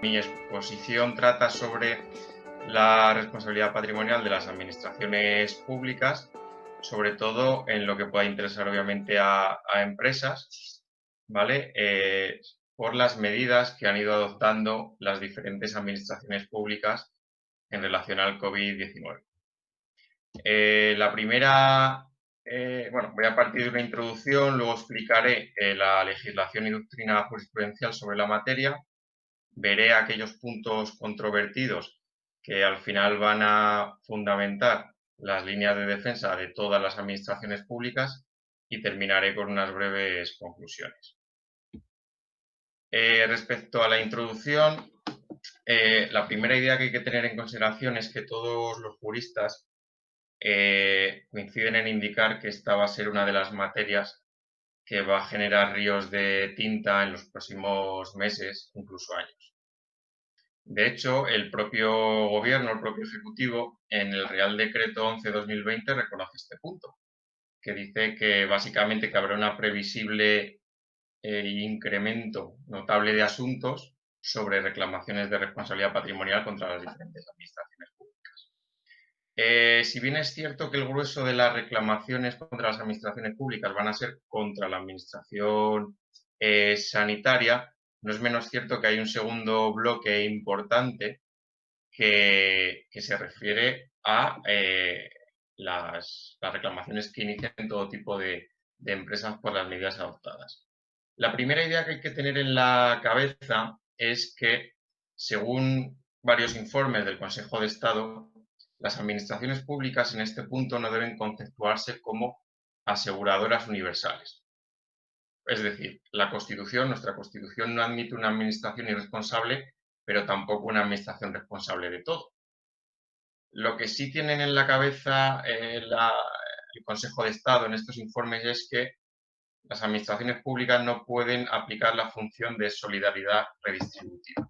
Mi exposición trata sobre la responsabilidad patrimonial de las administraciones públicas, sobre todo en lo que pueda interesar obviamente a empresas, ¿vale? Por las medidas que han ido adoptando las diferentes administraciones públicas en relación al COVID-19. La primera, bueno, voy a partir de una introducción, luego explicaré la legislación y doctrina jurisprudencial sobre la materia, veré aquellos puntos controvertidos que al final van a fundamentar las líneas de defensa de todas las administraciones públicas y terminaré con unas breves conclusiones. Respecto a la introducción, la primera idea que hay que tener en consideración es que todos los juristas coinciden en indicar que esta va a ser una de las materias que va a generar ríos de tinta en los próximos meses, incluso años. De hecho, el propio Gobierno, el propio Ejecutivo, en el Real Decreto 11/2020 reconoce este punto, que dice que básicamente que habrá una previsible incremento notable de asuntos sobre reclamaciones de responsabilidad patrimonial contra las diferentes administraciones públicas. Si bien es cierto que el grueso de las reclamaciones contra las administraciones públicas van a ser contra la administración sanitaria, no es menos cierto que hay un segundo bloque importante que se refiere a las reclamaciones que inician todo tipo de empresas por las medidas adoptadas. La primera idea que hay que tener en la cabeza es que, según varios informes del Consejo de Estado, las administraciones públicas en este punto no deben conceptuarse como aseguradoras universales. Es decir, la Constitución, nuestra Constitución no admite una administración irresponsable, pero tampoco una administración responsable de todo. Lo que sí tienen en la cabeza el Consejo de Estado en estos informes es que las administraciones públicas no pueden aplicar la función de solidaridad redistributiva.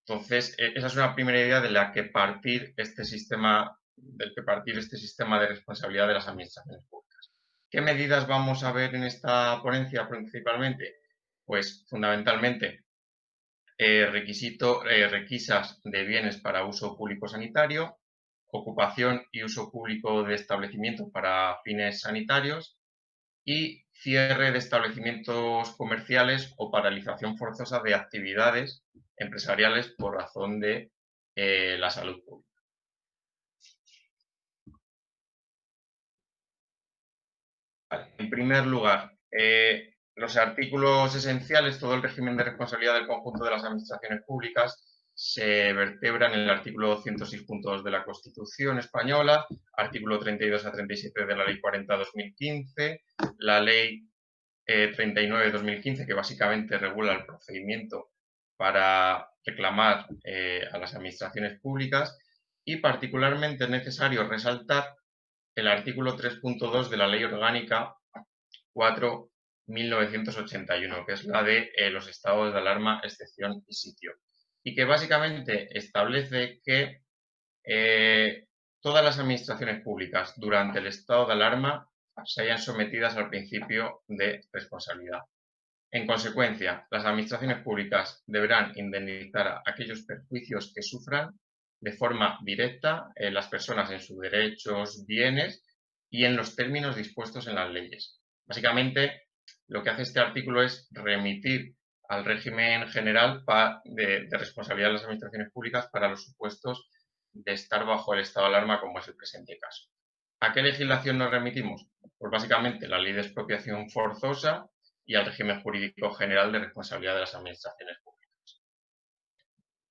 Entonces, esa es una primera idea de la que partir este sistema, de responsabilidad de las administraciones públicas. ¿Qué medidas vamos a ver en esta ponencia principalmente? Pues fundamentalmente requisas de bienes para uso público sanitario, ocupación y uso público de establecimientos para fines sanitarios y cierre de establecimientos comerciales o paralización forzosa de actividades empresariales por razón de la salud pública. Vale. En primer lugar, los artículos esenciales, todo el régimen de responsabilidad del conjunto de las administraciones públicas se vertebran en el artículo 206.2 de la Constitución española, artículo 32 a 37 de la Ley 40/2015, la Ley 39/2015, que básicamente regula el procedimiento para reclamar a las administraciones públicas, y particularmente es necesario resaltar el artículo 3.2 de la Ley Orgánica 4/1981, que es la de los estados de alarma, excepción y sitio, y que básicamente establece que todas las administraciones públicas durante el estado de alarma se hayan sometidas al principio de responsabilidad. En consecuencia, las administraciones públicas deberán indemnizar aquellos perjuicios que sufran de forma directa las personas en sus derechos, bienes y en los términos dispuestos en las leyes. Básicamente, lo que hace este artículo es remitir al régimen general de responsabilidad de las administraciones públicas para los supuestos de estar bajo el estado de alarma, como es el presente caso. ¿A qué legislación nos remitimos? Pues básicamente la ley de expropiación forzosa y al régimen jurídico general de responsabilidad de las administraciones públicas.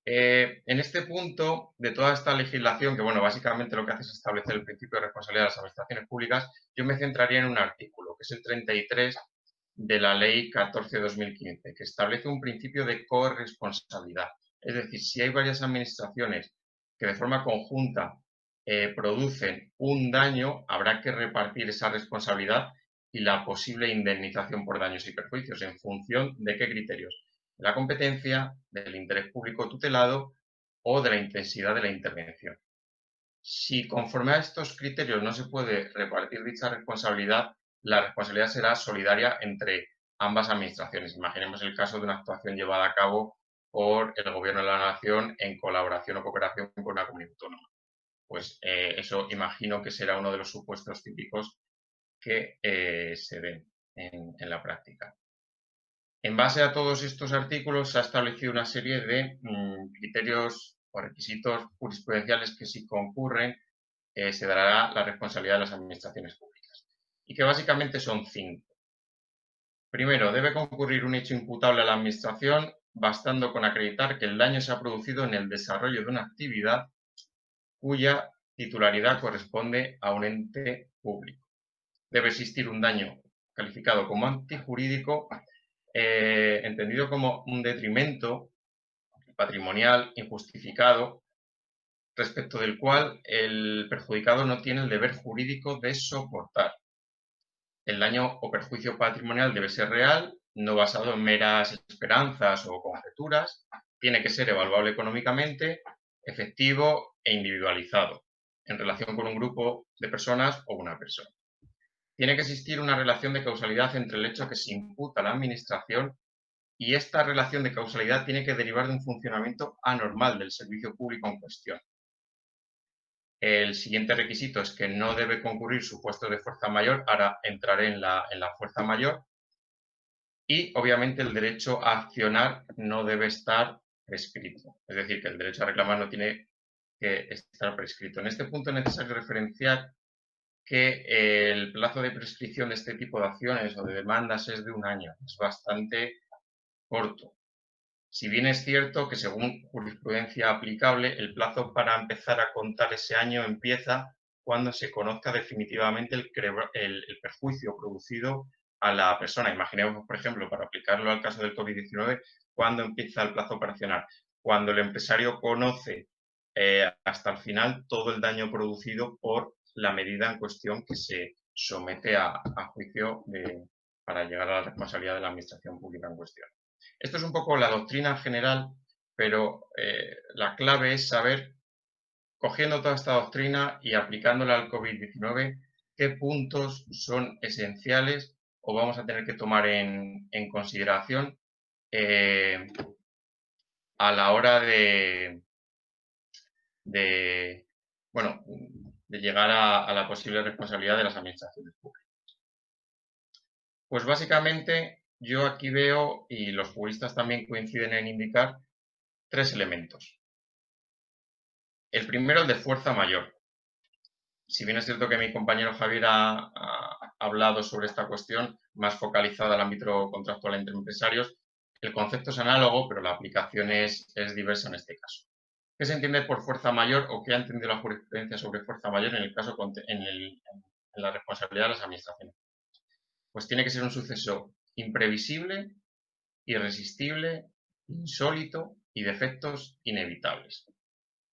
En este punto de toda esta legislación, que bueno, básicamente lo que hace es establecer el principio de responsabilidad de las administraciones públicas, yo me centraría en un artículo, que es el 33 de la Ley 14/2015, que establece un principio de corresponsabilidad. Es decir, si hay varias administraciones que de forma conjunta producen un daño, habrá que repartir esa responsabilidad y la posible indemnización por daños y perjuicios en función de qué criterios: de la competencia, del interés público tutelado o de la intensidad de la intervención. Si conforme a estos criterios no se puede repartir dicha responsabilidad, la responsabilidad será solidaria entre ambas administraciones. Imaginemos el caso de una actuación llevada a cabo por el Gobierno de la Nación en colaboración o cooperación con una comunidad autónoma. Pues eso imagino que será uno de los supuestos típicos que se den en la práctica. En base a todos estos artículos se ha establecido una serie de criterios o requisitos jurisprudenciales que, si concurren, se dará la responsabilidad de las administraciones públicas, y que básicamente son 5. Primero, debe concurrir un hecho imputable a la administración, bastando con acreditar que el daño se ha producido en el desarrollo de una actividad cuya titularidad corresponde a un ente público. Debe existir un daño calificado como antijurídico, entendido como un detrimento patrimonial injustificado, respecto del cual el perjudicado no tiene el deber jurídico de soportar. El daño o perjuicio patrimonial debe ser real, no basado en meras esperanzas o conjeturas, tiene que ser evaluable económicamente, efectivo e individualizado, en relación con un grupo de personas o una persona. Tiene que existir una relación de causalidad entre el hecho que se imputa a la Administración, y esta relación de causalidad tiene que derivar de un funcionamiento anormal del servicio público en cuestión. El siguiente requisito es que no debe concurrir supuestos de fuerza mayor, ahora entraré en la fuerza mayor, y obviamente el derecho a accionar no debe estar prescrito, es decir, que el derecho a reclamar no tiene que estar prescrito. En este punto es necesario referenciar que el plazo de prescripción de este tipo de acciones o de demandas es de 1 año, es bastante corto. Si bien es cierto que, según jurisprudencia aplicable, el plazo para empezar a contar ese año empieza cuando se conozca definitivamente el perjuicio producido a la persona. Imaginemos, por ejemplo, para aplicarlo al caso del COVID-19, cuando empieza el plazo para accionar. Cuando el empresario conoce hasta el final todo el daño producido por la medida en cuestión que se somete a juicio para llegar a la responsabilidad de la administración pública en cuestión. Esto es un poco la doctrina general, pero la clave es saber, cogiendo toda esta doctrina y aplicándola al COVID-19, qué puntos son esenciales o vamos a tener que tomar en consideración a la hora de, bueno, de llegar a la posible responsabilidad de las administraciones públicas. Pues básicamente yo aquí veo, y los juristas también coinciden en indicar, 3 elementos. El primero, el de fuerza mayor. Si bien es cierto que mi compañero Javier ha hablado sobre esta cuestión más focalizada al ámbito contractual entre empresarios, el concepto es análogo, pero la aplicación es diversa en este caso. ¿Qué se entiende por fuerza mayor o qué ha entendido la jurisprudencia sobre fuerza mayor en el caso en la responsabilidad de las administraciones? Pues tiene que ser un suceso imprevisible, irresistible, insólito y de efectos inevitables,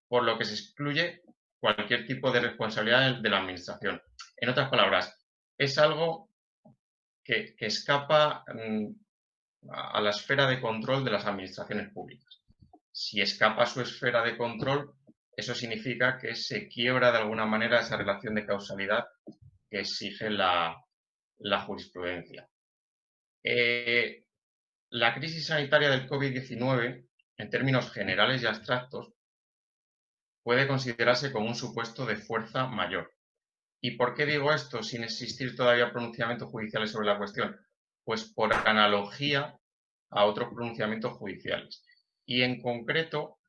por lo que se excluye cualquier tipo de responsabilidad de la Administración. En otras palabras, es algo que escapa a la esfera de control de las administraciones públicas. Si escapa a su esfera de control, eso significa que se quiebra de alguna manera esa relación de causalidad que exige la jurisprudencia. La crisis sanitaria del COVID-19, en términos generales y abstractos, puede considerarse como un supuesto de fuerza mayor. ¿Y por qué digo esto sin existir todavía pronunciamientos judiciales sobre la cuestión? Pues por analogía a otros pronunciamientos judiciales. Y en concreto,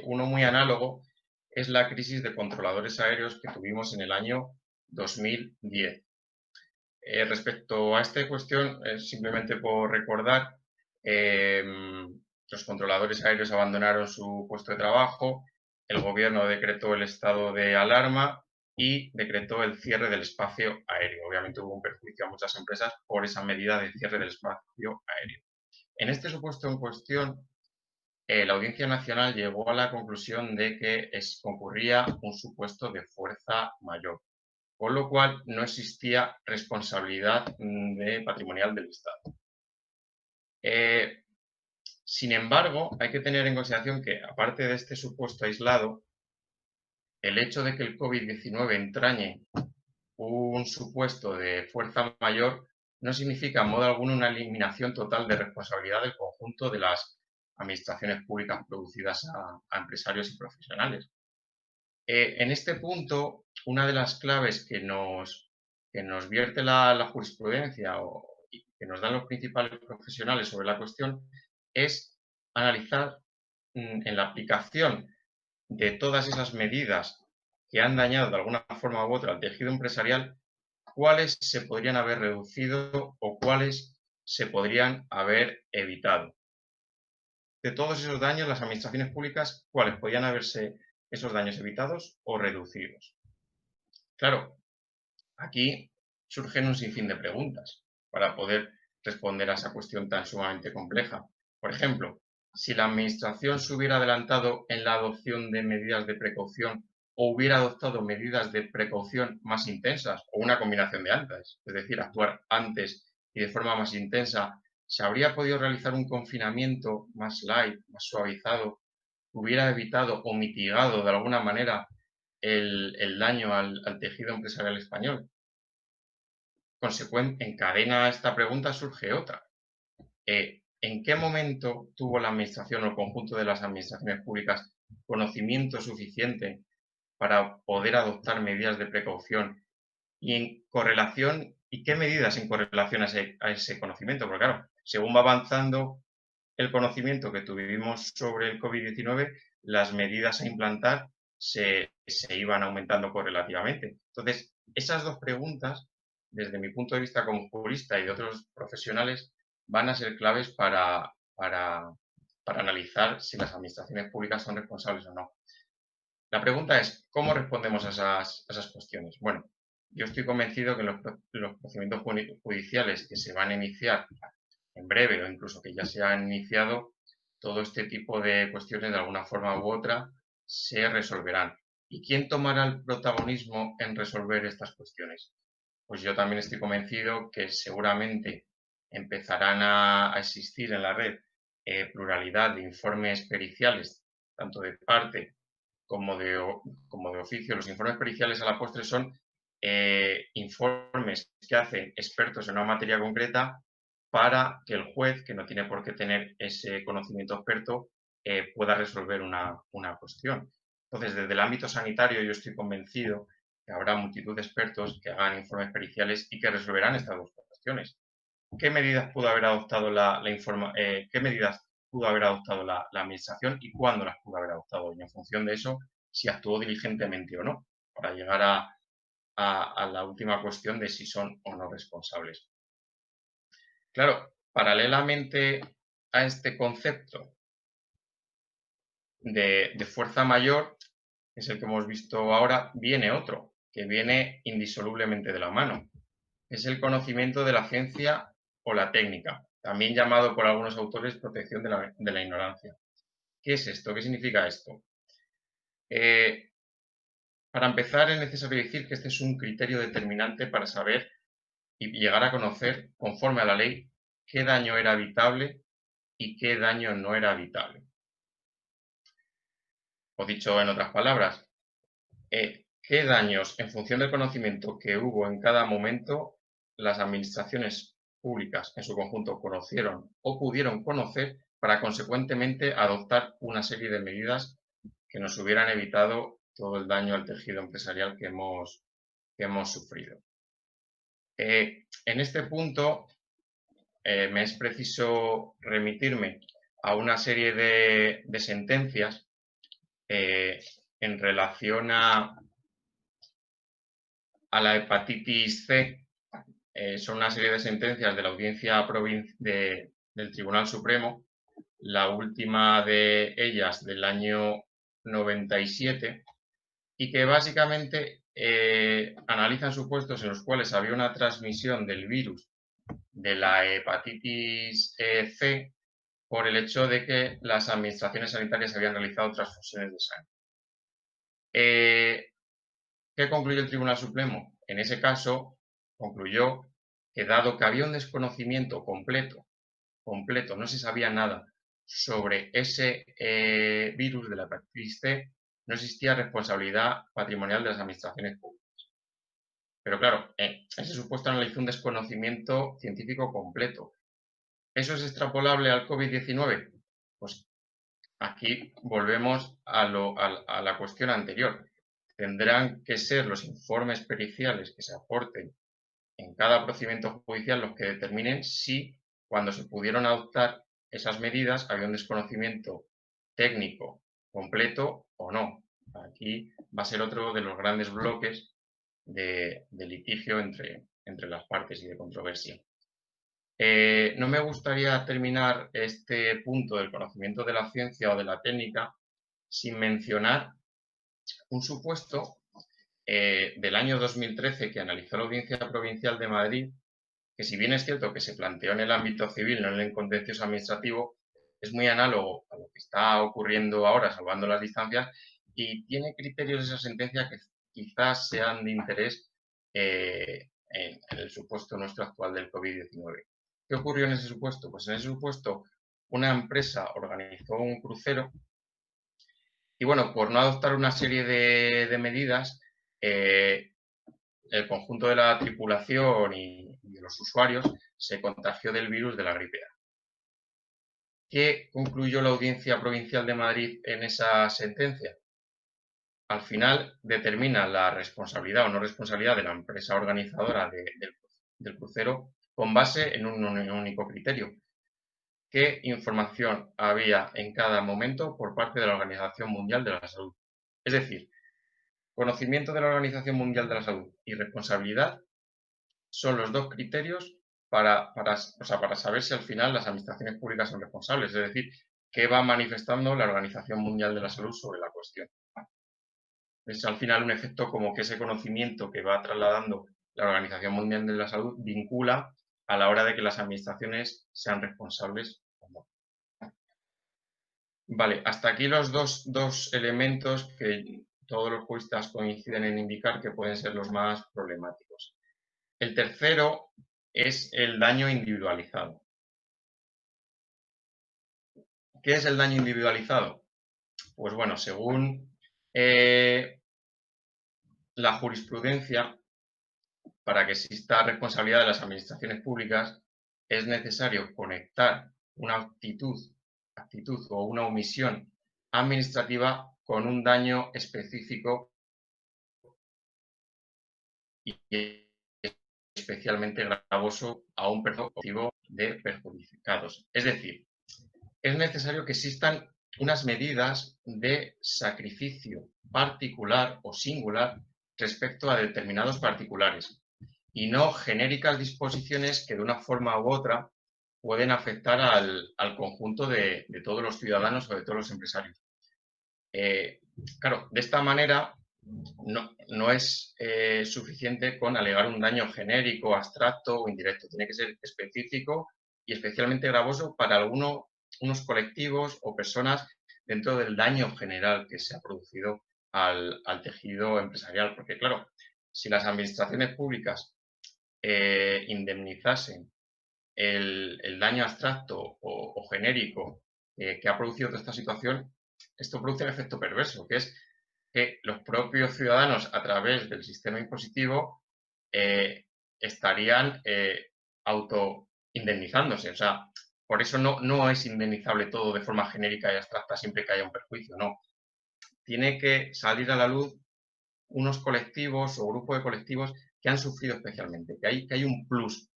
uno muy análogo es la crisis de controladores aéreos que tuvimos en el año 2010. Respecto a esta cuestión, simplemente por recordar, los controladores aéreos abandonaron su puesto de trabajo, el gobierno decretó el estado de alarma y decretó el cierre del espacio aéreo. Obviamente hubo un perjuicio a muchas empresas por esa medida de cierre del espacio aéreo. En este supuesto en cuestión, la Audiencia Nacional llegó a la conclusión de que concurría un supuesto de fuerza mayor, con lo cual no existía responsabilidad patrimonial del Estado. Sin embargo, hay que tener en consideración que, aparte de este supuesto aislado, el hecho de que el COVID-19 entrañe un supuesto de fuerza mayor no significa en modo alguno una eliminación total de responsabilidad del conjunto de las administraciones públicas producidas a empresarios y profesionales. En este punto, una de las claves que nos vierte la jurisprudencia y que nos dan los principales profesionales sobre la cuestión es analizar en la aplicación de todas esas medidas que han dañado de alguna forma u otra al tejido empresarial, cuáles se podrían haber reducido o cuáles se podrían haber evitado. De todos esos daños, las administraciones públicas, ¿cuáles podrían haberse esos daños evitados o reducidos? Claro, aquí surgen un sinfín de preguntas para poder responder a esa cuestión tan sumamente compleja. Por ejemplo, si la Administración se hubiera adelantado en la adopción de medidas de precaución o hubiera adoptado medidas de precaución más intensas o una combinación de ambas, es decir, actuar antes y de forma más intensa, ¿se habría podido realizar un confinamiento más light, más suavizado, que hubiera evitado o mitigado de alguna manera el daño al tejido empresarial español? En cadena a esta pregunta surge otra. ¿En qué momento tuvo la Administración o el conjunto de las administraciones públicas conocimiento suficiente para poder adoptar medidas de precaución y qué medidas en correlación a ese conocimiento? Porque claro, según va avanzando el conocimiento que tuvimos sobre el COVID-19, las medidas a implantar se iban aumentando correlativamente. Entonces, esas dos preguntas, desde mi punto de vista como jurista y de otros profesionales, van a ser claves para analizar si las administraciones públicas son responsables o no. La pregunta es, ¿cómo respondemos a esas cuestiones? Bueno, yo estoy convencido que los procedimientos judiciales que se van a iniciar en breve o incluso que ya se han iniciado, todo este tipo de cuestiones de alguna forma u otra se resolverán. ¿Y quién tomará el protagonismo en resolver estas cuestiones? Pues yo también estoy convencido que seguramente empezarán a existir en la red pluralidad de informes periciales, tanto de parte como de oficio. Los informes periciales a la postre son informes que hacen expertos en una materia concreta para que el juez, que no tiene por qué tener ese conocimiento experto, pueda resolver una cuestión. Entonces, desde el ámbito sanitario yo estoy convencido que habrá multitud de expertos que hagan informes periciales y que resolverán estas dos cuestiones. ¿Qué medidas pudo haber adoptado qué medidas pudo haber adoptado la Administración y cuándo las pudo haber adoptado? Y en función de eso, si actuó diligentemente o no, para llegar a la última cuestión de si son o no responsables. Claro, paralelamente a este concepto de fuerza mayor, que es el que hemos visto ahora, viene otro, que viene indisolublemente de la mano. Es el conocimiento de la ciencia o la técnica, también llamado por algunos autores protección de la ignorancia. ¿Qué es esto? ¿Qué significa esto? Para empezar, es necesario decir que este es un criterio determinante para saber y llegar a conocer, conforme a la ley, qué daño era evitable y qué daño no era evitable. O dicho en otras palabras, qué daños, en función del conocimiento que hubo en cada momento, las administraciones públicas en su conjunto conocieron o pudieron conocer para consecuentemente adoptar una serie de medidas que nos hubieran evitado todo el daño al tejido empresarial que hemos sufrido. En este punto me es preciso remitirme a una serie de sentencias en relación a la hepatitis C. Son una serie de sentencias de la Audiencia del Tribunal Supremo, la última de ellas del año 97, y que básicamente analizan supuestos en los cuales había una transmisión del virus de la hepatitis C por el hecho de que las administraciones sanitarias habían realizado transfusiones de sangre. ¿Qué concluyó el Tribunal Supremo? En ese caso, concluyó que dado que había un desconocimiento completo, no se sabía nada sobre ese virus de la hepatitis C, no existía responsabilidad patrimonial de las administraciones públicas. Pero claro, ese supuesto analizó un desconocimiento científico completo. ¿Eso es extrapolable al COVID-19? Pues aquí volvemos a la cuestión anterior. Tendrán que ser los informes periciales que se aporten en cada procedimiento judicial los que determinen si, cuando se pudieron adoptar esas medidas, había un desconocimiento técnico completo o no. Aquí va a ser otro de los grandes bloques de litigio entre las partes y de controversia. No me gustaría terminar este punto del conocimiento de la ciencia o de la técnica sin mencionar un supuesto del año 2013 que analizó la Audiencia Provincial de Madrid, que si bien es cierto que se planteó en el ámbito civil, no en el contencioso administrativo, es muy análogo a lo que está ocurriendo ahora, salvando las distancias, y tiene criterios de esa sentencia que quizás sean de interés en el supuesto nuestro actual del COVID-19. ¿Qué ocurrió en ese supuesto? Pues en ese supuesto una empresa organizó un crucero y bueno, por no adoptar una serie de medidas, el conjunto de la tripulación y de los usuarios se contagió del virus de la gripe A. ¿Qué concluyó la Audiencia Provincial de Madrid en esa sentencia? Al final determina la responsabilidad o no responsabilidad de la empresa organizadora del crucero con base en un único criterio. ¿Qué información había en cada momento por parte de la Organización Mundial de la Salud? Es decir, conocimiento de la Organización Mundial de la Salud y responsabilidad son los dos criterios para saber si al final las administraciones públicas son responsables, es decir, qué va manifestando la Organización Mundial de la Salud sobre la cuestión. Es al final un efecto como que ese conocimiento que va trasladando la Organización Mundial de la Salud vincula a la hora de que las administraciones sean responsables o no. Vale, hasta aquí los dos elementos que todos los juristas coinciden en indicar que pueden ser los más problemáticos. El tercero es el daño individualizado. ¿Qué es el daño individualizado? Pues bueno, según la jurisprudencia, para que exista responsabilidad de las administraciones públicas, es necesario conectar una actitud o una omisión administrativa con un daño específico y especialmente gravoso a un colectivo de perjudicados. Es decir, es necesario que existan unas medidas de sacrificio particular o singular respecto a determinados particulares y no genéricas disposiciones que de una forma u otra pueden afectar al conjunto de todos los ciudadanos o de todos los empresarios. Claro, de esta manera no es suficiente con alegar un daño genérico, abstracto o indirecto. Tiene que ser específico y especialmente gravoso para unos colectivos o personas dentro del daño general que se ha producido al tejido empresarial. Porque, claro, si las administraciones públicas indemnizasen el daño abstracto o genérico que ha producido toda esta situación, esto produce un efecto perverso, que es que los propios ciudadanos, a través del sistema impositivo, estarían auto-indemnizándose. O sea, por eso no es indemnizable todo de forma genérica y abstracta siempre que haya un perjuicio, no. Tiene que salir a la luz unos colectivos o grupos de colectivos que han sufrido especialmente, que hay un plus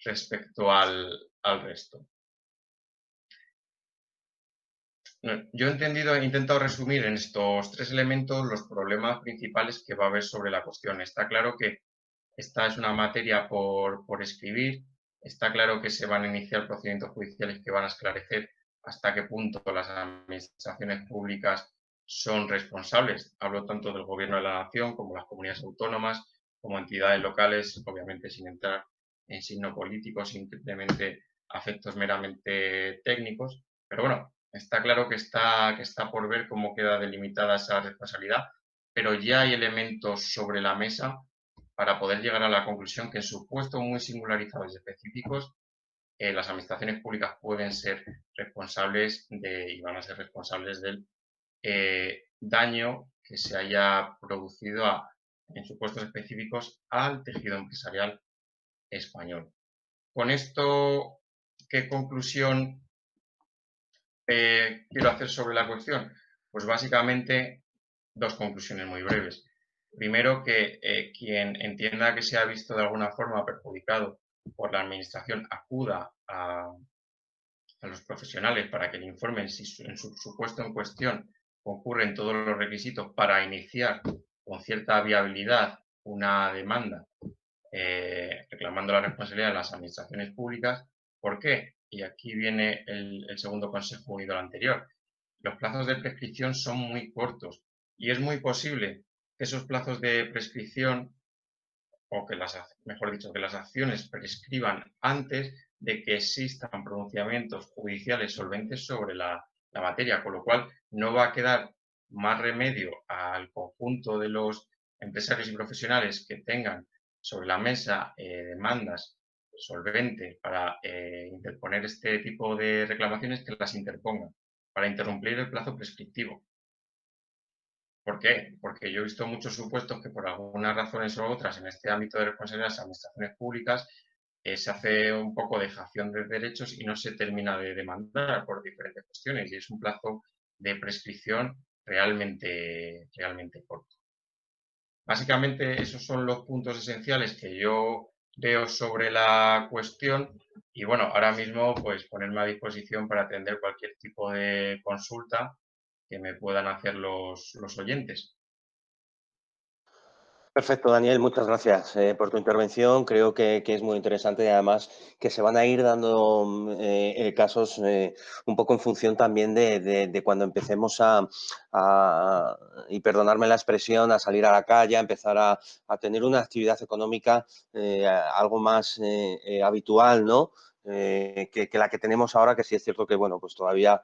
respecto al resto. Yo he intentado resumir en estos tres elementos los problemas principales que va a haber sobre la cuestión. Está claro que esta es una materia por escribir, está claro que se van a iniciar procedimientos judiciales que van a esclarecer hasta qué punto las administraciones públicas son responsables. Hablo tanto del Gobierno de la Nación como las comunidades autónomas, como entidades locales, obviamente sin entrar en signo político, simplemente afectos meramente técnicos. Pero bueno, está claro que está por ver cómo queda delimitada esa responsabilidad, pero ya hay elementos sobre la mesa para poder llegar a la conclusión que en supuestos muy singularizados y específicos, las administraciones públicas pueden ser responsables y van a ser responsables del daño que se haya producido en supuestos específicos al tejido empresarial español. Con esto, ¿qué conclusión quiero hacer sobre la cuestión? Pues básicamente dos conclusiones muy breves. Primero, que quien entienda que se ha visto de alguna forma perjudicado por la administración acuda a los profesionales para que le informen si en su supuesto en cuestión concurren todos los requisitos para iniciar con cierta viabilidad una demanda reclamando la responsabilidad de las administraciones públicas. ¿Por qué? Y aquí viene el segundo consejo unido al anterior. Los plazos de prescripción son muy cortos y es muy posible que esos plazos de prescripción o que mejor dicho, que las acciones prescriban antes de que existan pronunciamientos judiciales solventes sobre la materia, con lo cual no va a quedar más remedio al conjunto de los empresarios y profesionales que tengan sobre la mesa demandas solventes para interponer este tipo de reclamaciones que las interpongan, para interrumpir el plazo prescriptivo. ¿Por qué? Porque yo he visto muchos supuestos que por algunas razones u otras en este ámbito de responsabilidad de las administraciones públicas se hace un poco dejación de derechos y no se termina de demandar por diferentes cuestiones y es un plazo de prescripción realmente corto. Básicamente esos son los puntos esenciales que yo veo sobre la cuestión y bueno, ahora mismo pues ponerme a disposición para atender cualquier tipo de consulta que me puedan hacer los oyentes. Perfecto, Daniel, muchas gracias por tu intervención. Creo que es muy interesante y además que se van a ir dando casos un poco en función también de cuando empecemos y perdonarme la expresión, a salir a la calle, a empezar a tener una actividad económica algo más habitual, ¿no? Que la que tenemos ahora, que sí es cierto que, bueno, pues todavía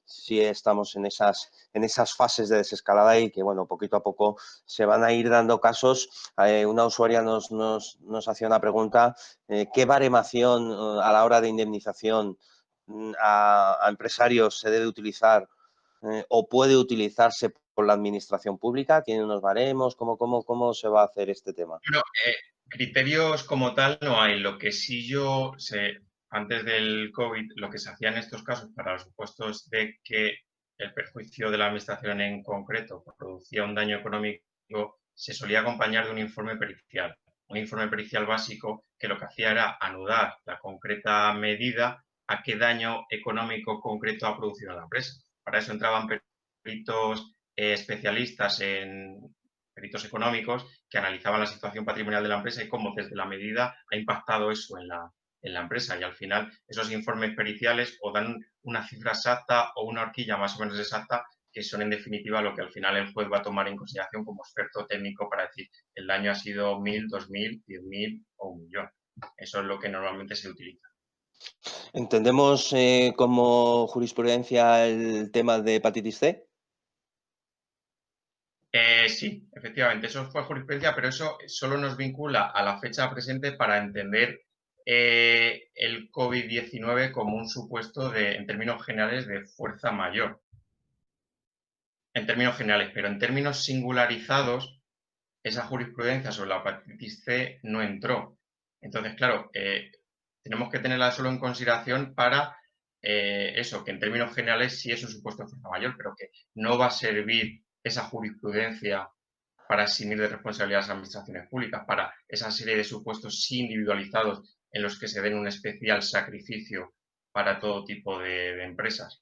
sí estamos en esas fases de desescalada y que, bueno, poquito a poco se van a ir dando casos. Una usuaria nos hacía una pregunta, ¿qué baremación a la hora de indemnización a empresarios se debe utilizar o puede utilizarse por la administración pública? ¿Tiene unos baremos? ¿Cómo se va a hacer este tema? Bueno, criterios como tal no hay. Lo que sí yo sé, antes del COVID, lo que se hacía en estos casos para los supuestos de que el perjuicio de la administración en concreto producía un daño económico, se solía acompañar de un informe pericial. Un informe pericial básico que lo que hacía era anudar la concreta medida a qué daño económico concreto ha producido la empresa. Para eso entraban peritos especialistas en peritos económicos que analizaban la situación patrimonial de la empresa y cómo desde la medida ha impactado eso en la empresa. Y al final esos informes periciales o dan una cifra exacta o una horquilla más o menos exacta que son en definitiva lo que al final el juez va a tomar en consideración como experto técnico para decir el daño ha sido 1.000, 2.000, 10.000 o 1.000.000. Eso es lo que normalmente se utiliza. ¿Entendemos como jurisprudencia el tema de hepatitis C? Sí, efectivamente, eso fue jurisprudencia, pero eso solo nos vincula a la fecha presente para entender el COVID-19 como un supuesto en términos generales, de fuerza mayor. En términos generales, pero en términos singularizados, esa jurisprudencia sobre la hepatitis C no entró. Entonces, claro, tenemos que tenerla solo en consideración para eso, que en términos generales sí es un supuesto de fuerza mayor, pero que no va a servir esa jurisprudencia para eximir de responsabilidad a las administraciones públicas, para esa serie de supuestos sí individualizados en los que se den un especial sacrificio para todo tipo de empresas.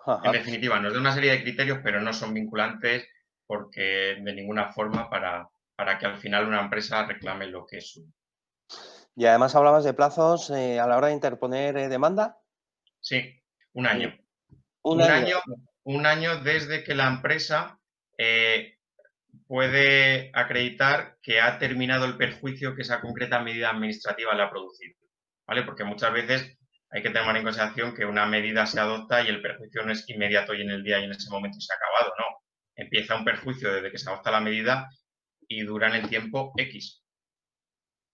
En Ajá. definitiva, nos da una serie de criterios, pero no son vinculantes porque de ninguna forma para que al final una empresa reclame lo que es suyo. Y además hablabas de plazos a la hora de interponer demanda. Sí, un año. Un Un año. año, un año desde que la empresa eh, puede acreditar que ha terminado el perjuicio que esa concreta medida administrativa le ha producido. ¿Vale? Porque muchas veces hay que tener en consideración que una medida se adopta y el perjuicio no es inmediato y en el día y en ese momento se ha acabado, no. Empieza un perjuicio desde que se adopta la medida y dura en el tiempo X.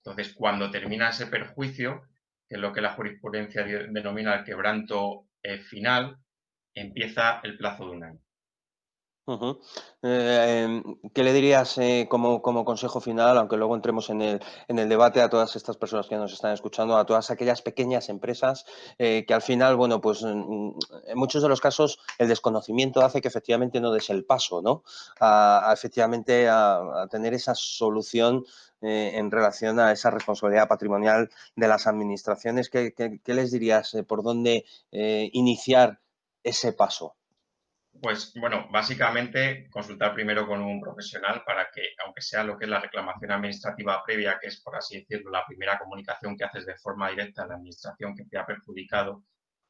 Entonces, cuando termina ese perjuicio, que es lo que la jurisprudencia denomina el quebranto final, empieza el plazo de un año. Ujú. ¿Qué le dirías como consejo final, aunque luego entremos en el debate, a todas estas personas que nos están escuchando, a todas aquellas pequeñas empresas que al final, bueno, pues en muchos de los casos el desconocimiento hace que efectivamente no des el paso, ¿no? Efectivamente a tener esa solución en relación a esa responsabilidad patrimonial de las administraciones? ¿Qué les dirías por dónde iniciar ese paso? Pues bueno, básicamente consultar primero con un profesional para que, aunque sea lo que es la reclamación administrativa previa, que es, por así decirlo, la primera comunicación que haces de forma directa a la administración que te ha perjudicado,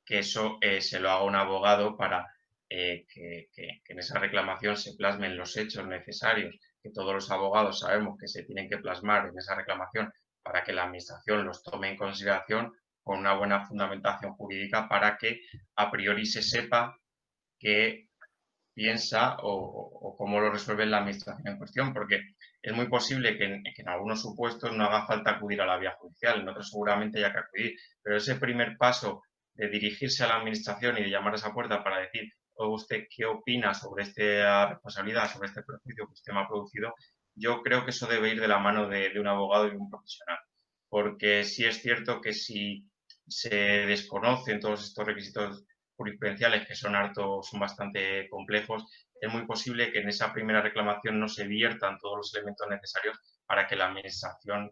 que eso se lo haga un abogado para que en esa reclamación se plasmen los hechos necesarios, que todos los abogados sabemos que se tienen que plasmar en esa reclamación para que la administración los tome en consideración con una buena fundamentación jurídica para que a priori se sepa que piensa o cómo lo resuelve la administración en cuestión, porque es muy posible que en algunos supuestos no haga falta acudir a la vía judicial, en otros seguramente haya que acudir, pero ese primer paso de dirigirse a la administración y de llamar a esa puerta para decir, ¿o usted qué opina sobre esta responsabilidad, sobre este perjuicio que usted me ha producido? Yo creo que eso debe ir de la mano de un abogado y de un profesional, porque sí es cierto que si se desconocen todos estos requisitos jurisprudenciales que son bastante complejos, es muy posible que en esa primera reclamación no se viertan todos los elementos necesarios para que la administración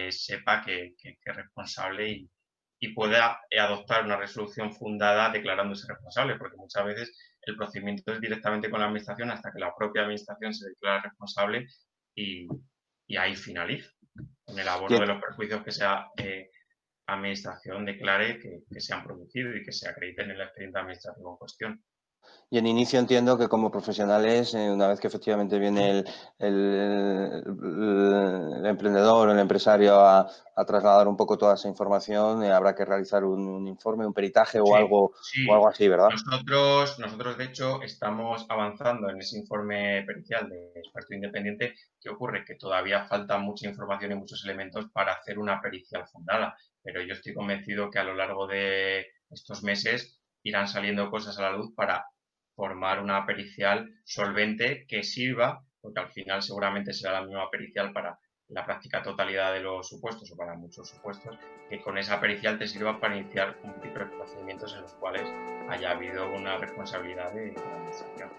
sepa que es responsable y pueda adoptar una resolución fundada declarándose responsable, porque muchas veces el procedimiento es directamente con la administración hasta que la propia administración se declara responsable y, y ahí finaliza con el abono de los perjuicios que sea administración declare que se han producido y que se acrediten en el expediente administrativo en cuestión. Y en inicio entiendo que como profesionales, una vez que efectivamente viene el emprendedor o el empresario a trasladar un poco toda esa información, habrá que realizar un informe, un peritaje Sí, o sí. algo así, ¿verdad? Nosotros, de hecho, estamos avanzando en ese informe pericial de experto independiente. ¿Qué ocurre? Que todavía falta mucha información y muchos elementos para hacer una pericial fundada, pero yo estoy convencido que a lo largo de estos meses irán saliendo cosas a la luz para formar una pericial solvente que sirva, porque al final seguramente será la misma pericial para la práctica totalidad de los supuestos o para muchos supuestos, que con esa pericial te sirva para iniciar múltiples procedimientos en los cuales haya habido una responsabilidad de la administración.